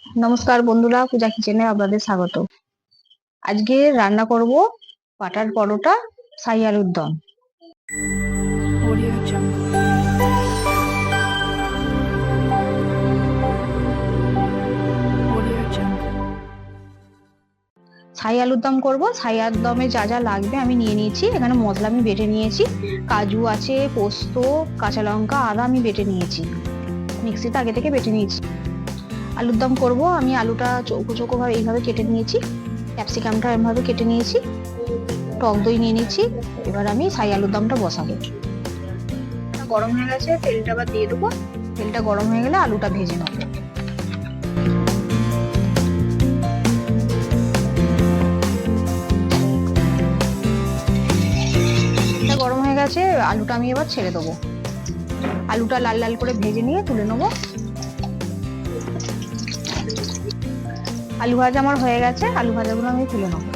নমস্কার বন্ধুরা, পূজা কিচেনে আপনাদের স্বাগত। আজকে রান্না করব বাটার পরোটা, শাহি আলুর দম। Audio Jungle. Audio Jungle. শাহি আলুর দম করব। শাহি আলুর দমে যা যা লাগবে আমি নিয়ে নিয়েছি। এখানে মশলা আমি বেটে নিয়েছি, কাজু আছে, পোস্ত, কাঁচা লঙ্কা, আদা আমি বেটে নিয়েছি, মিক্সিতে আগে থেকে বেটে নিয়েছি। আলুর দম করব আমি আলুটা চৌকো চৌকো ভাবে এইভাবে কেটে নিয়েছি, ক্যাপসিকামটা এভাবে কেটে নিয়েছি, টক দই নিয়ে নিয়েছি। এবার আমি শাহি আলুর দমটা বসাবো। গরম হয়ে গেছে, তেলটা আবার দিয়ে দেবো। তেলটা গরম হয়ে গেলে আলুটা ভেজে নেবো। গরম হয়ে গেছে, আলুটা আমি এবার ছেড়ে দেবো। আলুটা লাল লাল করে ভেজে নিয়ে তুলে নেবো। আলু ভাজা আমার হয়ে গেছে, আলু ভাজাগুলো আমি তুলে নেবো।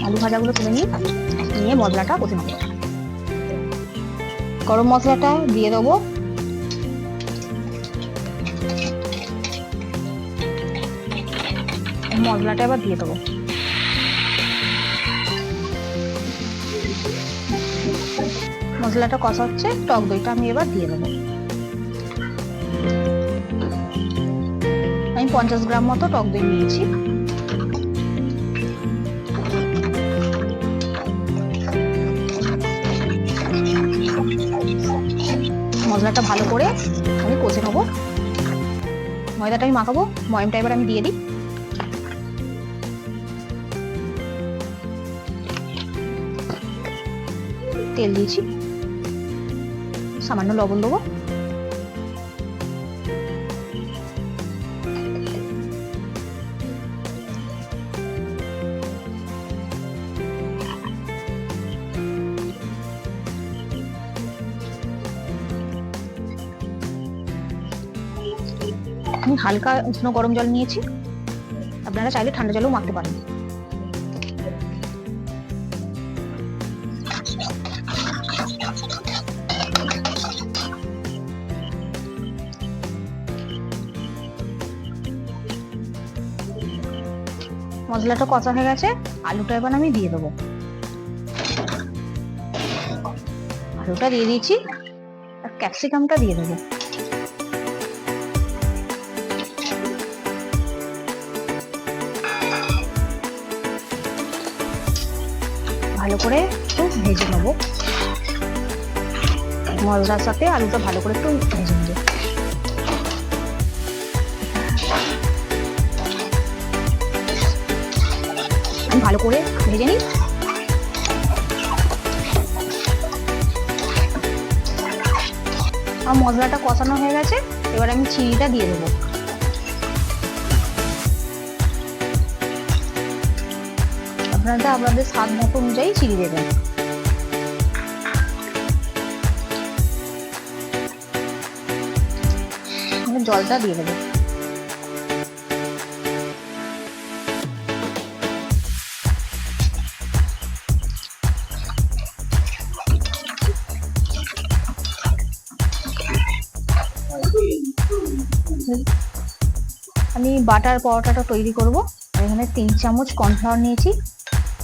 আলু ভাজাগুলো তুলে নিয়ে মশলাটা কষে নেবো। গরম মশলাটা দিয়ে দেবো। মশলাটা এবার দিয়ে দেবো। মশলাটা কষা হচ্ছে, টক দইটা আমি এবার দিয়ে দেবো। আমি 50 গ্রাম মতো টক দই নিয়েছি। মশলাটা ভালো করে আমি কষে নেবো। ময়দাটা আমি মাখাবো, ময়মটা এবার আমি দিয়ে দিই। তেল দিয়েছি, সামান্য লবণ দেবো। আমি হালকা উষ্ণ গরম জল নিয়েছি, আপনারা চাইলে ঠান্ডা জলও মাখতে পারেন। মশলাটা কষা হয়ে গেছে, আলুটা এবার আমি দিয়ে দেবো। আলুটা দিয়ে দিয়েছি, আর ক্যাপসিকামটা দিয়ে দেবো। ভালো করে একটু ভেজে নেবো। মশলার সাথে আলুটা ভালো করে একটু ভেজে নেবো। আমি ভালো করে ভেজে নিই। আর মশলাটা কষানো হয়ে গেছে, এবার আমি চিনিটা দিয়ে দেবো। আপনারা আপনাদের স্বাদ মতো অনুযায়ী চিনি দেবেন। জলটা দিয়ে দেবো। আমি বাটার পরোটাটা তৈরি করব। এখানে 3 চামচ কর্নফ্লাওয়ার নিয়েছি,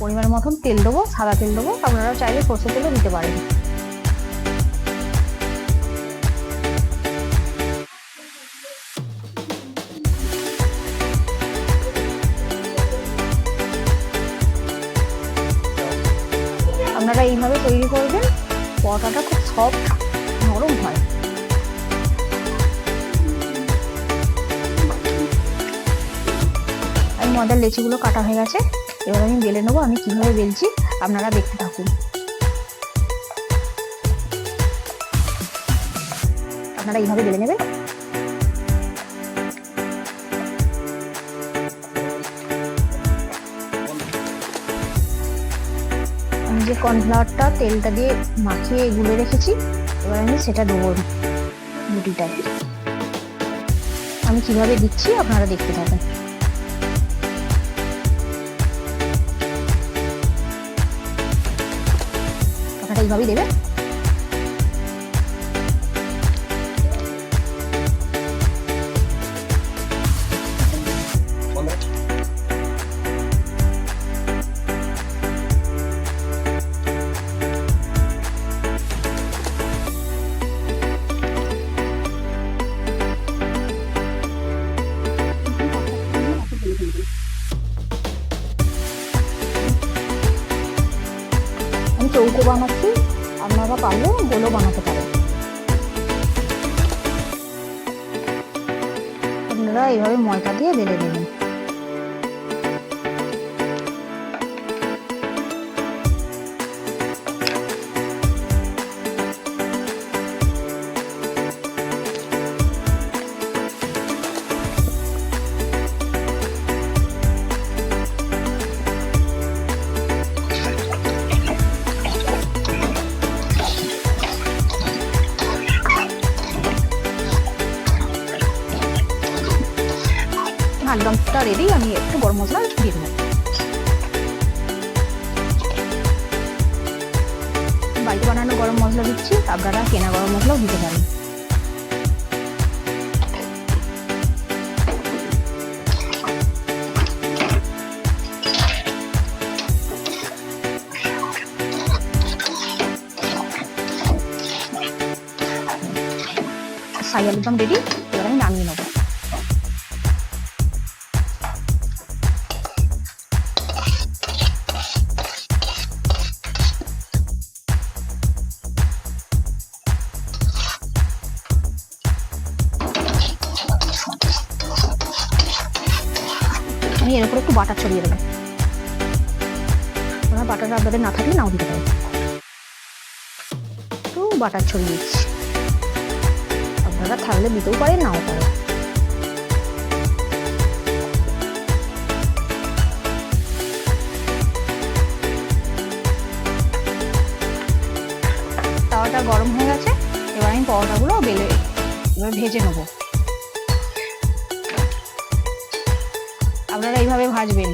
পরিমাণ মতন তেল দেবো, সাদা তেল দেবো, আপনারা চাইলে সরষের তেলও দিতে পারেন। আপনারা এইভাবে তৈরি করবেন, পরোটাটা খুব সফট নরম হয়। আমি ময়দার লেচিগুলো কাটা হয়ে গেছে, এবার আমি বেলে নেবো। আমি কিভাবে বেলছি আপনারা দেখতে থাকুন। আপনারা এইভাবে বেলে নেবেন। আমি যে কর্নফ্লাওয়ারটা তেলটা দিয়ে মাখিয়ে গুলে রেখেছি, এবার আমি সেটা দেবো রুটিটায়। আমি কিভাবে দিচ্ছি আপনারা দেখতে থাকুন। আপনারা এইভাবেই দেবেন। ডোকো বানাচ্ছি, আপনারা পারলে গোলও বানাতে পারেন। আপনারা এইভাবে ময়দা দিয়ে বেলে নেবেন। আলুদমটা রেডি, আমি একটু গরম মশলা দিয়ে দেবো। বাড়িতে বানানো গরম মশলা দিচ্ছি, আপনারা কেনা গরম মশলাও দিতে পারেন। সাই আলুদম রেডি, এবার আমি নামিয়ে নেবো। আমি এর উপর একটু বাটার ছড়িয়ে দেবো। বাটার আপনাদের না থাকলে নাও দিতে পারেন। একটু বাটার ছড়িয়ে দিচ্ছি, আপনারা থাকলে দিতেও পারেন, নাও পারেন। তাওয়াটা গরম হয়ে গেছে, এবার আমি পরোটাগুলো এবার ভেজে নেবো। আপনারা এইভাবে ভাজবেন।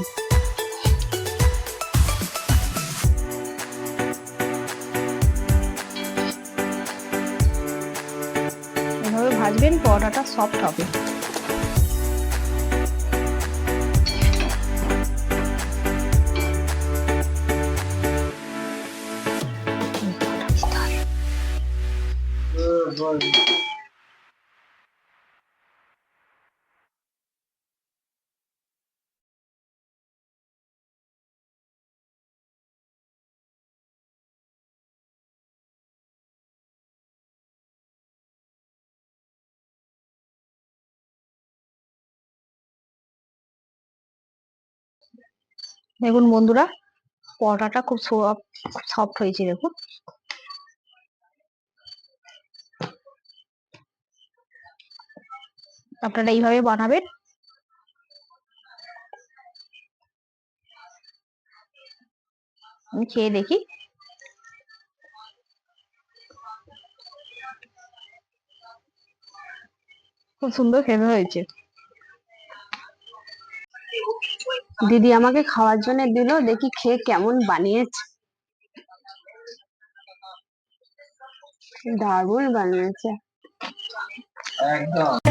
এভাবে ভাজবেন, পরোটাটা সফট হবে। দেখুন বন্ধুরা, পরোটাটা খুব সফট হয়েছে। দেখুন, আপনারা এইভাবে বানাবেন। আমি খেয়ে দেখি। খুব সুন্দর খেতে হয়েছে। দিদি আমাকে খাওয়ার জন্য দিল, দেখি খেয়ে কেমন বানিয়েছে। দারুণ বানিয়েছে একদম।